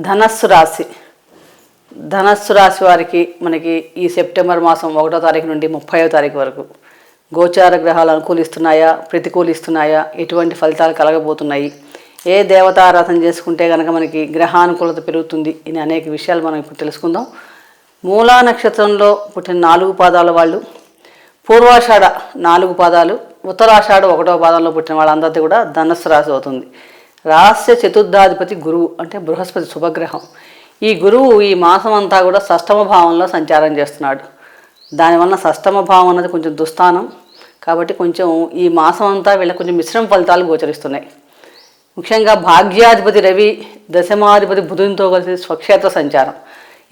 ధనస్సు రాశి. ధనస్సు రాశి వారికి మనకి ఈ సెప్టెంబర్ మాసం 1వ తారీఖు నుండి 30వ తారీఖు వరకు గోచార గ్రహాలు అనుకూలిస్తున్నాయా, ప్రతికూలిస్తున్నాయా, ఎటువంటి ఫలితాలు కలగబోతున్నాయి, ఏ దేవతారాధన చేసుకుంటే కనుక మనకి గ్రహానుకూలత పెరుగుతుంది అని అనేక విషయాలు మనం ఇప్పుడు తెలుసుకుందాం. మూలా నక్షత్రంలో పుట్టిన 4 పాదాల వాళ్ళు, పూర్వాషాఢ 4 పాదాలు, ఉత్తరాషాఢ 1వ పాదంలో పుట్టిన వాళ్ళందరిది కూడా ధనస్సు రాశి అవుతుంది. రాస్య చతుర్థాధిపతి గురువు అంటే బృహస్పతి శుభగ్రహం. ఈ గురువు ఈ మాసం అంతా కూడా షష్టమ భావంలో సంచారం చేస్తున్నాడు. దానివల్ల షష్టమ భావం అన్నది కొంచెం దుస్థానం కాబట్టి కొంచెం ఈ మాసం అంతా వీళ్ళకి కొంచెం మిశ్రమ ఫలితాలు గోచరిస్తున్నాయి. ముఖ్యంగా భాగ్యాధిపతి రవి దశమాధిపతి బుధునితో కలిసి స్వక్షేత్ర సంచారం,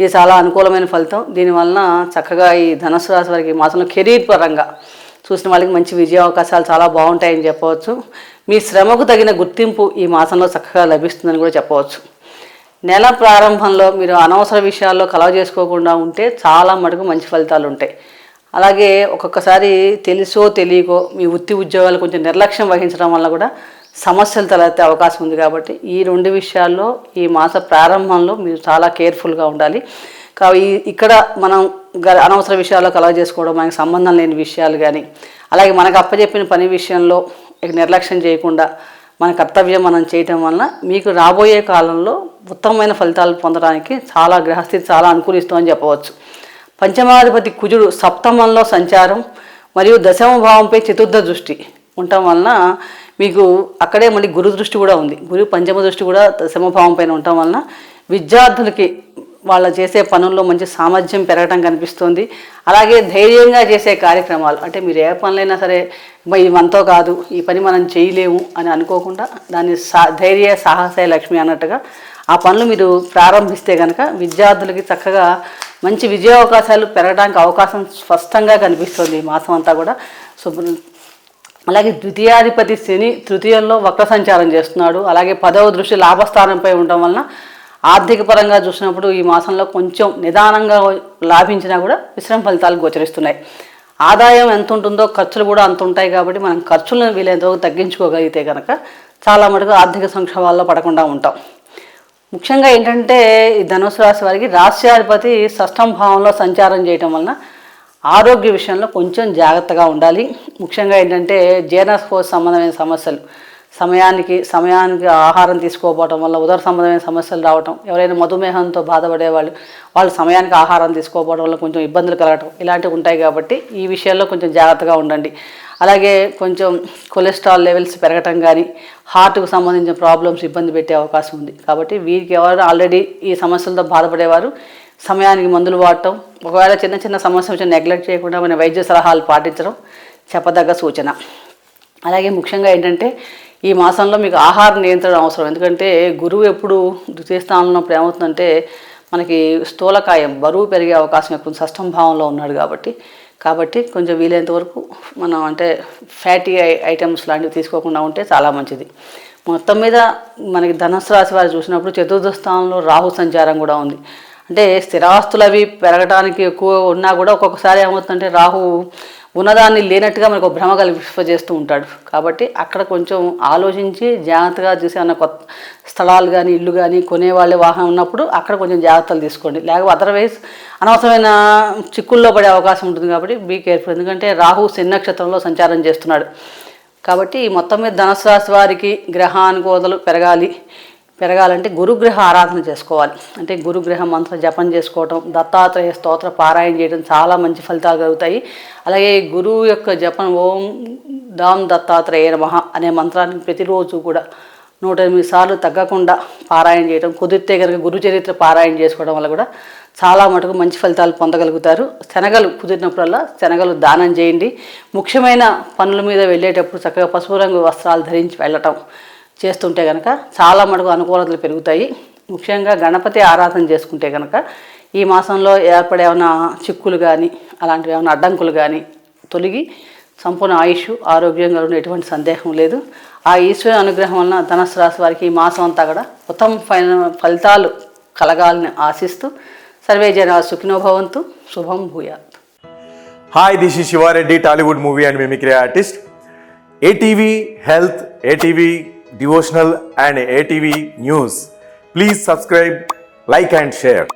ఇది చాలా అనుకూలమైన ఫలితం. దీనివలన చక్కగా ఈ ధనుసు రాశి వారికి ఈ మాసంలో కెరీర్ పరంగా చూసిన వాళ్ళకి మంచి విజయ అవకాశాలు చాలా బాగుంటాయని చెప్పవచ్చు. మీ శ్రమకు తగిన గుర్తింపు ఈ మాసంలో చక్కగా లభిస్తుందని కూడా చెప్పవచ్చు. నెల ప్రారంభంలో మీరు అనవసర విషయాల్లో కలవ చేసుకోకుండా ఉంటే చాలా మటుకు మంచి ఫలితాలు ఉంటాయి. అలాగే ఒక్కొక్కసారి తెలుసో తెలియకో మీ వృత్తి ఉద్యోగాలు కొంచెం నిర్లక్ష్యం వహించడం వల్ల కూడా సమస్యలు తలెత్తే అవకాశం ఉంది. కాబట్టి ఈ 2 విషయాల్లో ఈ మాస ప్రారంభంలో మీరు చాలా కేర్ఫుల్గా ఉండాలి. కాబట్టి ఇక్కడ మనం అనవసర విషయాల్లో కలవ చేసుకోవడం, మనకి సంబంధం లేని విషయాలు కానీ, అలాగే మనకు అప్పచెప్పిన పని విషయంలో నిర్లక్ష్యం చేయకుండా మన కర్తవ్యం మనం చేయటం వలన మీకు రాబోయే కాలంలో ఉత్తమమైన ఫలితాలు పొందడానికి చాలా గ్రహస్థితి చాలా అనుకూలిస్తుందని చెప్పవచ్చు. పంచమాధిపతి కుజుడు సప్తమంలో సంచారం మరియు దశమ భావంపై చతుర్థ దృష్టి ఉండటం వలన మీకు అక్కడే మళ్ళీ గురు దృష్టి కూడా ఉంది. గురు పంచమ దృష్టి కూడా దశమ భావం పైన ఉండటం వలన విద్యార్థులకి వాళ్ళు చేసే పనుల్లో మంచి సామర్థ్యం పెరగటం కనిపిస్తుంది. అలాగే ధైర్యంగా చేసే కార్యక్రమాలు, అంటే మీరు ఏ పనులైనా సరే ఇది మనతో కాదు, ఈ పని మనం చేయలేము అని అనుకోకుండా దాన్ని ధైర్య సాహసే లక్ష్మి అన్నట్టుగా ఆ పనులు మీరు ప్రారంభిస్తే కనుక విద్యార్థులకి చక్కగా మంచి విజయావకాశాలు పెరగడానికి అవకాశం స్పష్టంగా కనిపిస్తుంది ఈ మాసం అంతా కూడా. అలాగే ద్వితీయాధిపతి శని తృతీయంలో వక్ర సంచారం చేస్తున్నాడు. అలాగే 10వ దృష్టి లాభస్థానంపై ఉండటం వలన ఆర్థిక పరంగా చూసినప్పుడు ఈ మాసంలో కొంచెం నిదానంగా లాభించినా కూడా మిశ్రమ ఫలితాలు గోచరిస్తున్నాయి. ఆదాయం ఎంత ఉంటుందో ఖర్చులు కూడా అంత ఉంటాయి. కాబట్టి మనం ఖర్చులను వీలైనంతవరకు తగ్గించుకోగలిగితే కనుక చాలా మటుకు ఆర్థిక సంక్షోభాల్లో పడకుండా ఉంటాం. ముఖ్యంగా ఏంటంటే ఈ ధనుసు రాశి వారికి రాశ్యాధిపతి షష్టమ భావంలో సంచారం చేయటం వలన ఆరోగ్య విషయంలో కొంచెం జాగ్రత్తగా ఉండాలి. ముఖ్యంగా ఏంటంటే జీర్ణకోశ సంబంధమైన సమస్యలు, సమయానికి ఆహారం తీసుకోకపోవడం వల్ల ఉదర సంబంధమైన సమస్యలు రావటం, ఎవరైనా మధుమేహంతో బాధపడే వాళ్ళు సమయానికి ఆహారం తీసుకోకపోవడం వల్ల కొంచెం ఇబ్బందులు కలగటం ఇలాంటివి ఉంటాయి. కాబట్టి ఈ విషయాల్లో కొంచెం జాగ్రత్తగా ఉండండి. అలాగే కొంచెం కొలెస్ట్రాల్ లెవెల్స్ పెరగటం కానీ, హార్ట్కు సంబంధించిన ప్రాబ్లమ్స్ ఇబ్బంది పెట్టే అవకాశం ఉంది. కాబట్టి వీరికి ఎవరైనా ఆల్రెడీ ఈ సమస్యలతో బాధపడేవారు సమయానికి మందులు వాడటం, ఒకవేళ చిన్న చిన్న సమస్య వచ్చి నెగ్లెక్ట్ చేయకుండా మన వైద్య సలహాలు పాటించడం చెప్పదగ్గ సూచన. అలాగే ముఖ్యంగా ఏంటంటే ఈ మాసంలో మీకు ఆహార నియంత్రణ అవసరం. ఎందుకంటే గురువు ఎప్పుడు ద్వితీయ స్థానంలో ఉన్నప్పుడు ఏమవుతుందంటే మనకి స్థూలకాయం బరువు పెరిగే అవకాశం ఎక్కువ షష్టమ భావంలో ఉన్నాడు. కాబట్టి కొంచెం వీలైనంత వరకు మనం అంటే ఫ్యాటీ ఐటమ్స్ లాంటివి తీసుకోకుండా ఉంటే చాలా మంచిది. మొత్తం మీద మనకి ధనుసు రాశి వారు చూసినప్పుడు చతుర్థ స్థానంలో రాహు సంచారం కూడా ఉంది. అంటే స్థిరాస్తులు అవి పెరగడానికి ఎక్కువ ఉన్నా కూడా ఒక్కొక్కసారి ఏమవుతుందంటే రాహు ఉన్నదాన్ని లేనట్టుగా మనకు భ్రమ కల్పింపజేస్తూ ఉంటాడు. కాబట్టి అక్కడ కొంచెం ఆలోచించి జాగ్రత్తగా చూసి అన్న కొత్త స్థలాలు కానీ ఇల్లు కానీ కొనేవాళ్ళే వాహనం ఉన్నప్పుడు అక్కడ కొంచెం జాగ్రత్తలు తీసుకోండి. లేకపోతే అదర్వైజ్ అనవసరమైన చిక్కుల్లో పడే అవకాశం ఉంటుంది. కాబట్టి బీ కేర్ఫుల్. ఎందుకంటే రాహు శని నక్షత్రంలో సంచారం చేస్తున్నాడు. కాబట్టి మొత్తం మీద ధనుసు రాశి వారికి గ్రహానుకూలతలు పెరగాలంటే గురుగ్రహ ఆరాధన చేసుకోవాలి. అంటే గురుగ్రహ మంత్ర జపం చేసుకోవటం, దత్తాత్రేయ స్తోత్ర పారాయణ చేయడం చాలా మంచి ఫలితాలు కలుగుతాయి. అలాగే గురువు యొక్క జపం ఓం దాం దత్తాత్రేయ నమః అనే మంత్రాన్ని ప్రతిరోజు కూడా 108 సార్లు తగ్గకుండా పారాయణ చేయడం, కుదిరితే కనుక గురు చరిత్ర పారాయణ చేసుకోవడం వల్ల కూడా చాలా మటుకు మంచి ఫలితాలు పొందగలుగుతారు. శనగలు కుదిరినప్పుడల్లా శనగలు దానం చేయండి. ముఖ్యమైన పనుల మీద వెళ్ళేటప్పుడు చక్కగా పసుపు రంగు వస్త్రాలు ధరించి వెళ్ళటం చేస్తుంటే కనుక చాలా మటుకు అనుకూలతలు పెరుగుతాయి. ముఖ్యంగా గణపతి ఆరాధన చేసుకుంటే కనుక ఈ మాసంలో ఏమైనా చిక్కులు కానీ అలాంటివి ఏమైనా అడ్డంకులు కానీ తొలగి సంపూర్ణ ఆయుష్ ఆరోగ్యంగా ఉన్న ఎటువంటి సందేహం లేదు. ఆ ఈశ్వర అనుగ్రహం వలన ధనుసు రాశి వారికి ఈ మాసం అంతా కూడా ఉత్తమ ఫలితాలు కలగాలని ఆశిస్తూ సర్వే జనా సుఖినో భవంతు. శుభం భూయాత్. Hi, this is Shiva Reddy, Tollywood movie and mimicry artist. ATV Health, ATV Devotional and ATV News. Please subscribe like and share.